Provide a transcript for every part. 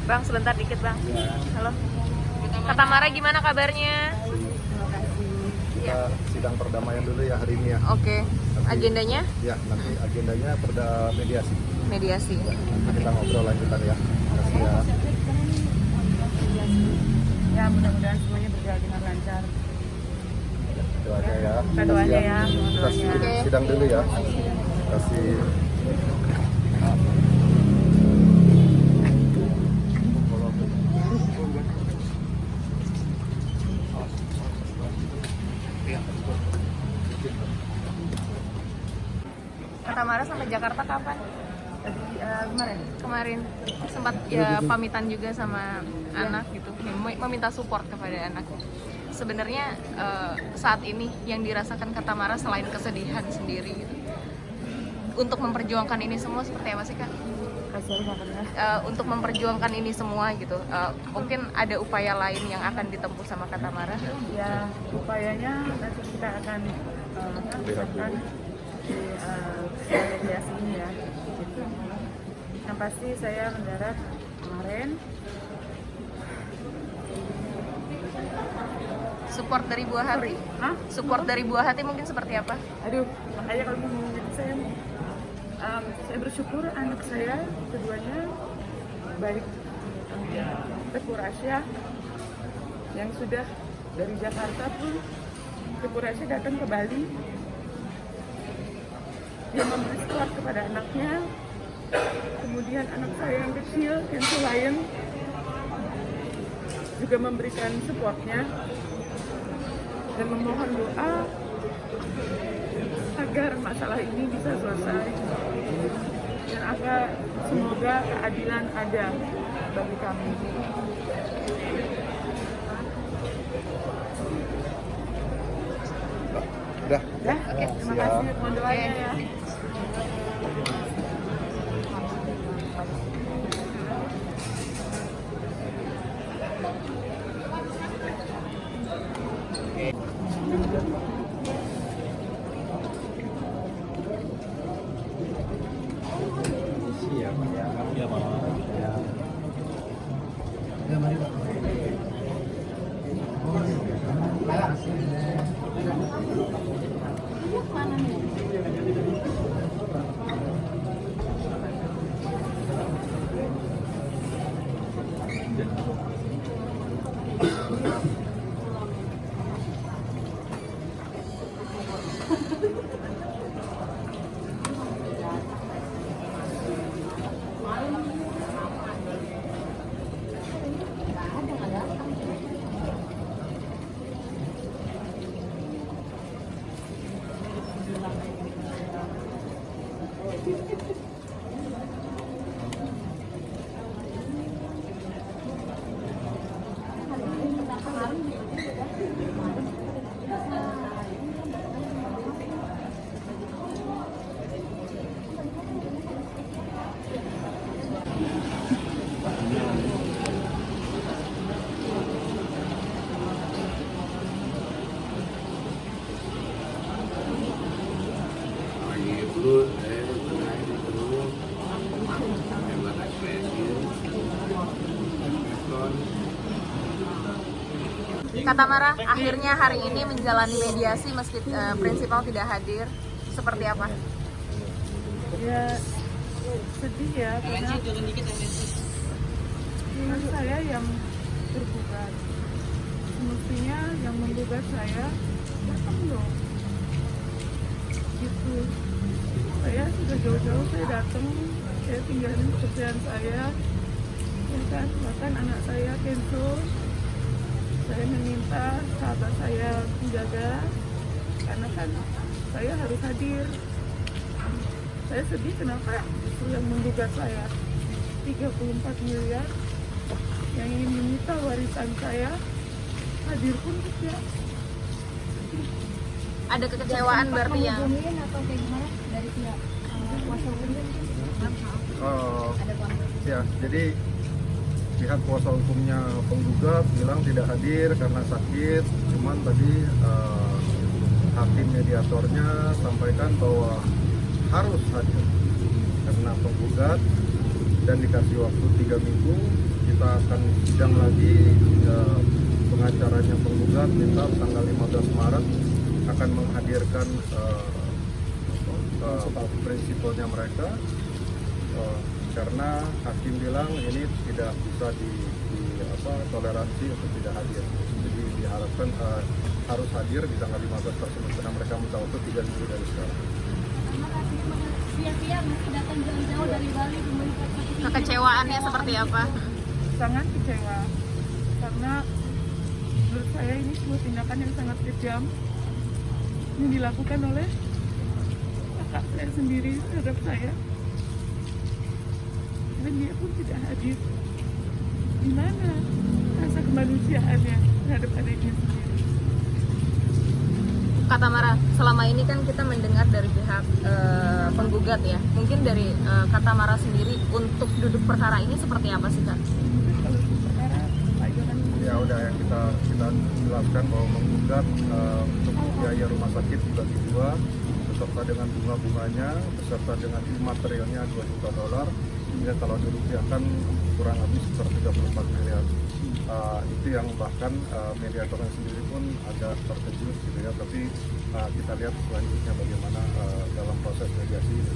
Bang, sebentar dikit bang. Ya, Halo. Kata Mara gimana kabarnya? kita sidang perdamaian dulu ya hari ini ya. Oke. Agendanya? Ya, nanti agendanya mediasi. Mediasi. Ya, nanti kita ngobrol lanjutan ya. Terima kasih ya. Ya, mudah-mudahan semuanya berjalan dengan lancar. Itu aja ya. Kita doanya ya. Kita Oke. sidang dulu ya. Terima kasih. Kata Mara sampai Jakarta kapan? Kemarin. Kemarin sempat ya pamitan juga sama anak gitu, meminta support kepada anak. Sebenarnya saat ini yang dirasakan Kata Mara selain kesedihan sendiri gitu, untuk memperjuangkan ini semua seperti apa sih Kak? Untuk memperjuangkan ini semua gitu, mungkin ada upaya lain yang akan ditempuh sama Kata Mara? Ya, upayanya nanti kita akan lakukan di mediasi ini ya. Gitu. Yang pasti saya mendarat kemarin. Support dari buah hati? Hah? Support dari buah hati mungkin seperti apa? Aduh, makanya kalau ngomong gitu saya bersyukur anak saya keduanya baik. Teguh Rasya yang sudah dari Jakarta pun Teguh Rasya datang ke Bali. Dia memberi support kepada anaknya. Kemudian anak saya yang kecil, Kenzo Lion, juga memberikan supportnya dan memohon doa agar masalah ini bisa selesai dan agar semoga keadilan ada bagi kami. Udah. Ya, terima kasih. Mohon doanya ya. Kata Mara akhirnya hari ini menjalani mediasi meski prinsipal tidak hadir, seperti apa? Ya, sedih ya karena dengan saya yang tergugat. Semestinya yang menggugat saya datang dong. Gitu. Saya sudah jauh-jauh saya datang, saya tinggalin pekerjaan saya, ya kan, bahkan anak saya Kenzo. Saya meminta sahabat saya menjaga karena kan saya harus hadir. Saya sedih kenapa justru yang menggugat saya 34 miliar yang ingin menyita warisan saya hadir pun tidak. Ada kekecewaan berarti ya? Atau kayak gimana dari pihak kuasa hukum? Ya, jadi pihak kuasa hukumnya penggugat bilang tidak hadir karena sakit. Cuman tadi hakim mediatornya sampaikan bahwa harus hadir karena penggugat dan dikasih waktu 3 minggu kita akan sidang lagi. Pengacaranya penggugat minta tanggal 15 Maret akan menghadirkan prinsipalnya mereka, karena hakim bilang ini tidak bisa toleransi untuk tidak hadir. Jadi diharapkan harus hadir di tanggal 15 tersebut karena mereka minta waktu 3 minggu dari sekarang. Sia-sia masih datang jauh-jauh dari Bali demi Kekecewaannya seperti apa? Sangat kecewa karena menurut saya ini sebuah tindakan yang sangat kejam yang dilakukan oleh kakak saya sendiri terhadap saya, dan dia pun tidak hadir. Di mana rasa kemanusiaannya terhadap adiknya sendiri? Kak Tamara, selama ini kan kita mendengar dari pihak penggugat ya, mungkin dari Kak Tamara sendiri untuk duduk perkara ini seperti apa sih Kak? Kalau untuk perkara Pak Johan, Ya udah yang kita jelaskan bahwa menggugat untuk biaya rumah sakit dibagi dua beserta dengan bunga-bunganya beserta dengan materialnya $2 juta. Ya, kalau dirupiahkan kurang lebih sekitar 34 miliar. Itu yang bahkan mediatornya sendiri pun agak terkejut gitu ya, tapi kita lihat selanjutnya bagaimana dalam proses mediasi ini.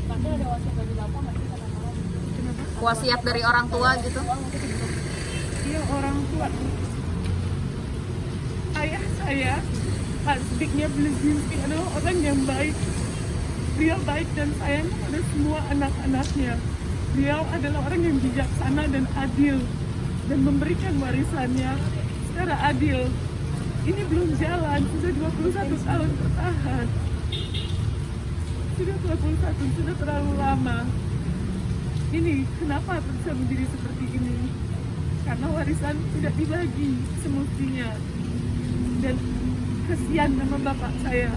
Tapi ada wasiat dari bapak nggak sih kata malam? Wasiat dari orang tua gitu? dia orang tua ayah saya, Pak Sidiknya Blezinski adalah orang yang baik. Beliau baik dan sayang pada semua anak-anaknya. Beliau adalah orang yang bijaksana dan adil dan memberikan warisannya secara adil. Ini belum jalan, sudah 21 tahun bertahan. Sudah 21, sudah terlalu lama. Ini kenapa bisa menjadi seperti ini? Karena warisan tidak dibagi semestinya. Dan kasihan sama bapak saya.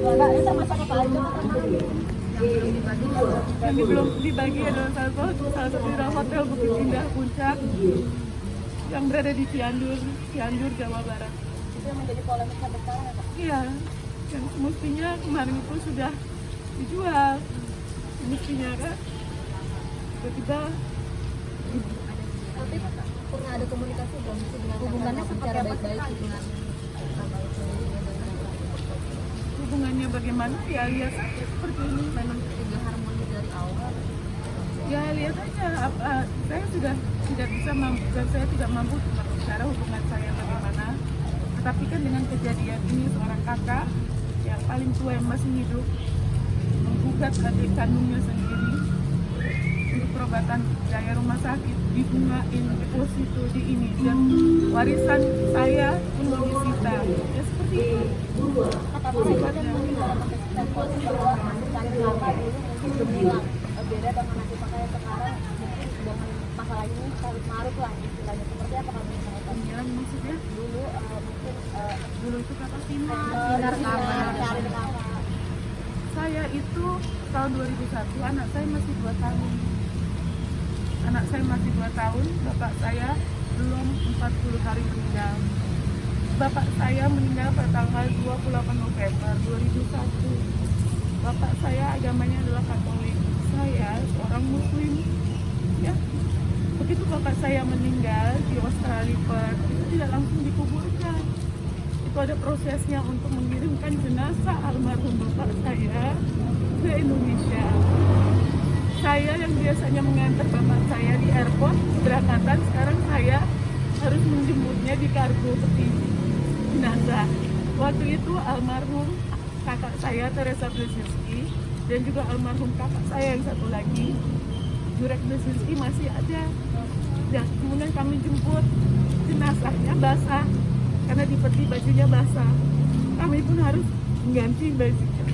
Enggak, sama-sama Pak Arjo Yang belum dibagi adalah salah satu hotel Bukit Indah Puncak yang berada di Cianjur, Jawa Barat. itu yang menjadi polemik sampai sekarang ya Pak? Iya, yang semestinya kemarin itu sudah dijual. Semestinya kan tiba-tiba Tapi pernah ada komunikasi belum sih dengan hubungannya secara baik-baik dengan hubungannya bagaimana ya lihat saja seperti ini. memang tidak harmonis dari awal? Ya lihat aja, saya sudah tidak bisa mampu dan saya tidak mampu untuk berbicara hubungan saya bagaimana. Tetapi kan dengan kejadian ini seorang kakak yang paling tua yang masih hidup menggugat adik kandungnya sendiri untuk perobatan biaya rumah sakit, dibungain deposito di ini dan warisan saya pun disita. Ya seperti itu. Kata Pak Arjo kan mungkin dalam konteks posisi bahwa masukan lama dulu mungkin bilang beda dengan nasib pakai sekarang mungkin dengan masalah ini carut marut lah istilahnya. Seperti apa kalau misalnya Panggilan maksudnya dulu mungkin dulu itu kata Tina. cari rekaman. Saya itu tahun 2001, anak saya masih 2 tahun. Anak saya masih 2 tahun, bapak saya belum 40 hari meninggal. Bapak saya meninggal pada tanggal 28 November 2001. Bapak saya agamanya adalah Katolik. Saya seorang Muslim. Ya. Begitu bapak saya meninggal di Australia Perth, itu tidak langsung dikuburkan. Itu ada prosesnya untuk mengirimkan jenazah almarhum bapak saya ke Indonesia. Saya yang biasanya mengantar bapak saya di airport keberangkatan, sekarang saya harus menjemputnya di kargo peti jenazah. Waktu itu almarhum kakak saya Teresa Blezinski dan juga almarhum kakak saya yang satu lagi Jurek Blezinski masih ada. Dan kemudian kami jemput, jenazahnya basah karena di peti bajunya basah. Kami pun harus mengganti bajunya.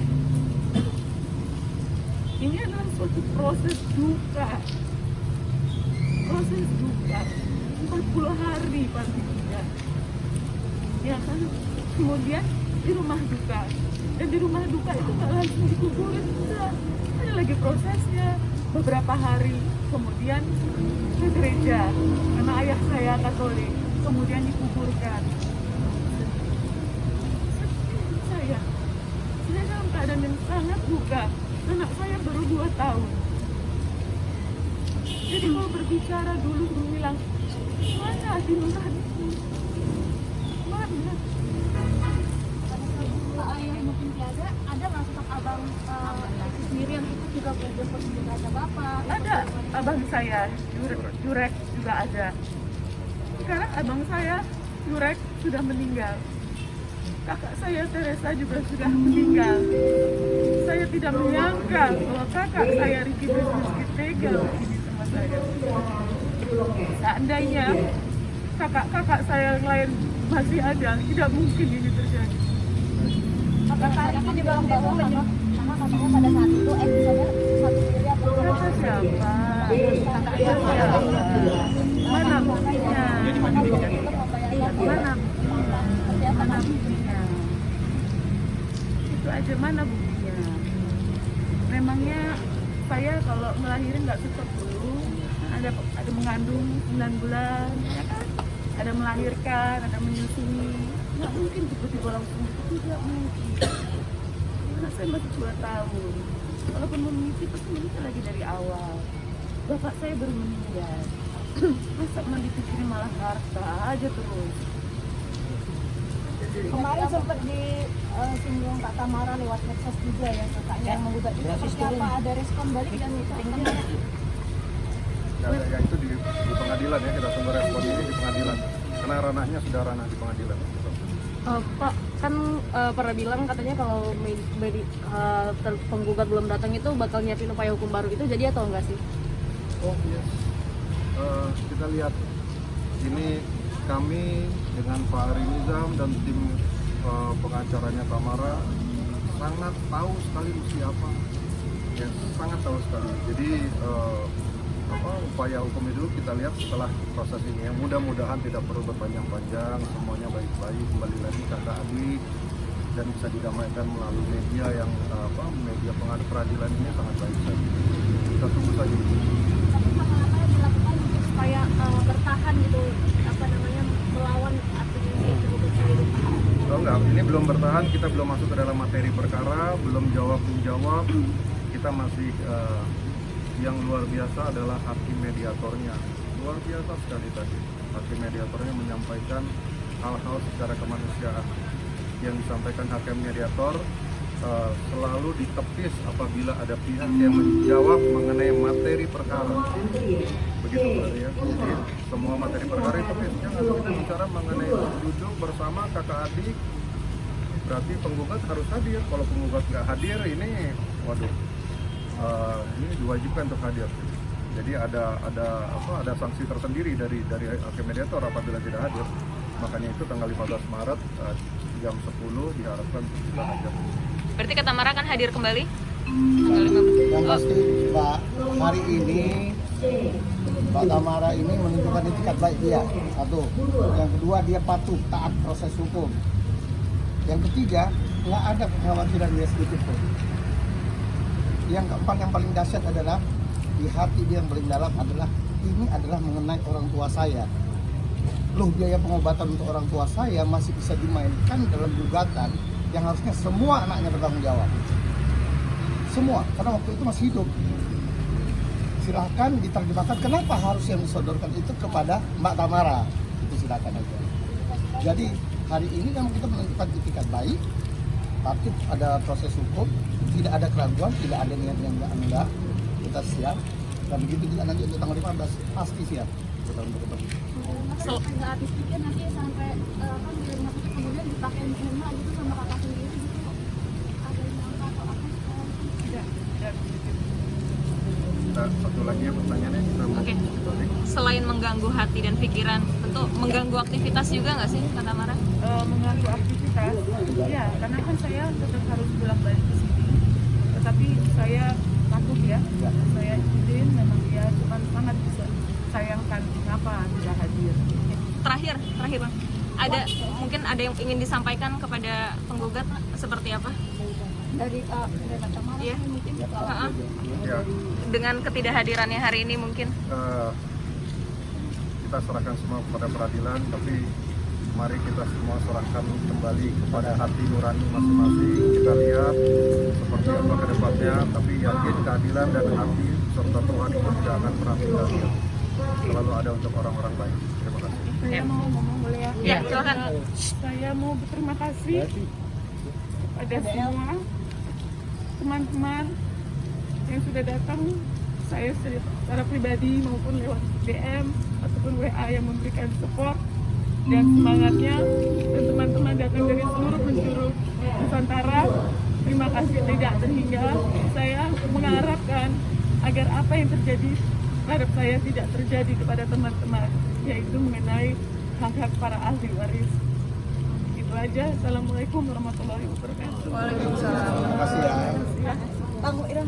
Ini adalah suatu proses duka. Proses duka. 40 hari paling tidak. Ya kan? Kemudian di rumah duka. Dan di rumah duka itu nggak langsung dikuburin. Enggak. Ada lagi prosesnya. Beberapa hari kemudian ke gereja. Karena ayah saya Katolik. Kemudian dikuburkan. Saya dalam keadaan yang sangat duka. Anak saya baru 2 tahun. Jadi kalau berbicara dulu bilang, mana hati nuraniku? Mana? Ayah mungkin tiada, ada nggak sosok abang itu sendiri yang ikut juga berjemput jenazah bapak? Ada abang saya, Jurek juga ada. Sekarang abang saya, Jurek, sudah meninggal. Kakak saya, Teresa, juga sudah meninggal. Saya tidak menyangka bahwa kakak saya, Ricky Rizky, tega begini sama saya. Seandainya kakak-kakak saya yang lain masih ada, tidak mungkin ini terjadi. Apakah itu juga membawa karena katanya pada saat itu episode satu sendiri atau Kata siapa? Kata siapa? Mana buktinya? Mana buktinya? Mana buktinya? Itu aja, mana buktinya? Memangnya saya kalau ngelahirin nggak cepat dulu? Ada mengandung 9 bulan, ya kan? Ada melahirkan, ada menyusui. Nggak mungkin tiba-tiba langsung, tidak mungkin. Karena saya masih 2 tahun. Walaupun memiliki pasti menikah lagi dari awal. Bapak saya baru meninggal. Masa dipikirin malah harta aja terus. kemarin sempat disinggung Kak Tamara lewat medsos juga ya kakaknya yang menggugat itu seperti apa, ada respon balik dan itu Ya itu di pengadilan ya, kita tunggu respon ini di pengadilan. Karena ranahnya sudah ranah di pengadilan. Pak, kan pernah bilang katanya kalau penggugat belum datang itu bakal nyiapin upaya hukum baru, itu jadi atau enggak sih? Oh yes. Kita lihat ini kami dengan Pak Ari Nizam dan tim pengacaranya Tamara sangat tahu sekali usia apa, ya sangat tahu sekali. Jadi upaya hukum itu kita lihat setelah proses ini. Yang mudah-mudahan tidak perlu berpanjang-panjang, semuanya baik-baik, kembali lagi kakak adik dan bisa didamaikan melalui media yang media pengadil peradilan ini sangat baik saja. Kita tunggu saja. apa yang dilakukan supaya bertahan gitu, apa namanya, melawan aktivis itu sendiri? Oh enggak, ini belum bertahan, kita belum masuk ke dalam materi perkara, belum jawab-menjawab. Kita masih yang luar biasa adalah hakim mediatornya. Luar biasa sekali tadi. Hakim mediatornya menyampaikan hal-hal secara kemanusiaan. Yang disampaikan hakim mediator selalu ditepis apabila ada pihak yang menjawab mengenai materi perkara. Begitu berarti ya. Jadi semua materi perkara ditepis. Jangan kita bicara mengenai duduk bersama kakak adik. Berarti penggugat harus hadir. Kalau penggugat nggak hadir, ini waduh. Ini diwajibkan untuk hadir. Jadi ada sanksi tersendiri dari hakim mediator apabila tidak hadir. Makanya itu tanggal 15 Maret jam 10 diharapkan bisa hadir. Berarti Kak Tamara akan hadir kembali tanggal 15. Yang pasti Mbak, hari ini Mbak Tamara ini menunjukkan etikat baik dia. Satu. Yang kedua, dia patuh taat proses hukum. Yang ketiga, nggak ada kekhawatiran dia sedikit pun. Yang keempat, yang paling dahsyat adalah di hati dia yang paling dalam adalah ini adalah mengenai orang tua saya. Loh, biaya pengobatan untuk orang tua saya masih bisa dimainkan dalam gugatan yang harusnya semua anaknya bertanggung jawab. Semua, karena waktu itu masih hidup. Silahkan diterjemahkan kenapa harus yang disodorkan itu kepada Mbak Tamara. Itu silakan aja. Jadi hari ini memang kita menunjukkan etikat baik, patut ada proses hukum, tidak ada keraguan, tidak ada niat yang enggak. Kita siap. Dan begitu juga nanti untuk tanggal 15 pasti siap. Kita untuk ketemu. Nggak habis pikir nanti sampai kan di rumah sakit kemudian dipakai semua gitu sama kakak sendiri gitu. Ada yang nyangka atau apa? Tidak. Nah, satu lagi ya pertanyaannya kita mau. Oke. Selain mengganggu hati dan pikiran, tentu mengganggu aktivitas juga nggak sih Kak Tamara? Mengganggu aktivitas, ya karena kan saya tetap harus bolak-balik ke sini. Tetapi saya takut ya, saya izin, memang dia cuma sangat bisa sayangkan kenapa tidak hadir. Terakhir Bang. Mungkin ada yang ingin disampaikan kepada penggugat seperti apa? Dari Kak Tamara Iya. mungkin Ya, Dengan ketidakhadirannya hari ini mungkin. kita serahkan semua kepada peradilan, tapi mari kita semua serahkan kembali kepada hati nurani masing-masing. Kita lihat seperti apa ke depannya, tapi yakin keadilan dan hati serta Tuhan itu tidak akan pernah tinggal. Selalu ada untuk orang-orang baik. Terima kasih. Saya mau ngomong boleh ya? Ya, silakan. Saya mau berterima kasih kepada semua teman-teman yang sudah datang. Saya secara pribadi maupun lewat DM ataupun WA yang memberikan support dan semangatnya, dan teman-teman datang dari seluruh penjuru Nusantara. Terima kasih tidak terhingga. Saya mengharapkan agar apa yang terjadi terhadap saya tidak terjadi kepada teman-teman, yaitu mengenai hak-hak para ahli waris. Itu aja. Assalamualaikum warahmatullahi wabarakatuh. Waalaikumsalam. Terima kasih ya. Ya. Bang Ira,